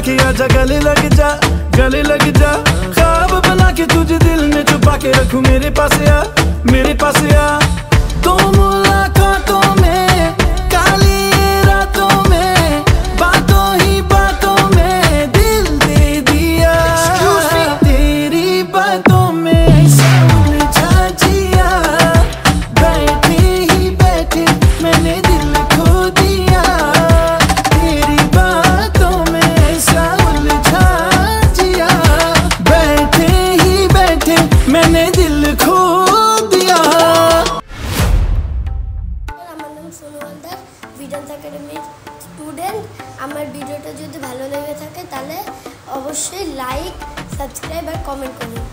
के आजा गले लग जा, गले लग जा। ख्वाब बना के तुझे दिल में छुपा के रखूं, मेरे पास आ, मेरे पास आ। तो मुलाकातों में, काली रातों में, बातों ही बातों में दिल दे दिया। तेरी बातों में उलझा जिया, बैठे ही बैठे मैंने दिल खो दिया। तेरी बातों में ऐसा उलझा जिया, बैठे ही बैठे मैंने दिल खो दिया। আমার নাম সোনু হালদার, ভিডেন্স একাডেমির স্টুডেন্ট। আমার ভিডিওটা যদি ভালো লেগে থাকে তাহলে অবশ্যই লাইক, সাবস্ক্রাইব আর কমেন্ট করুন।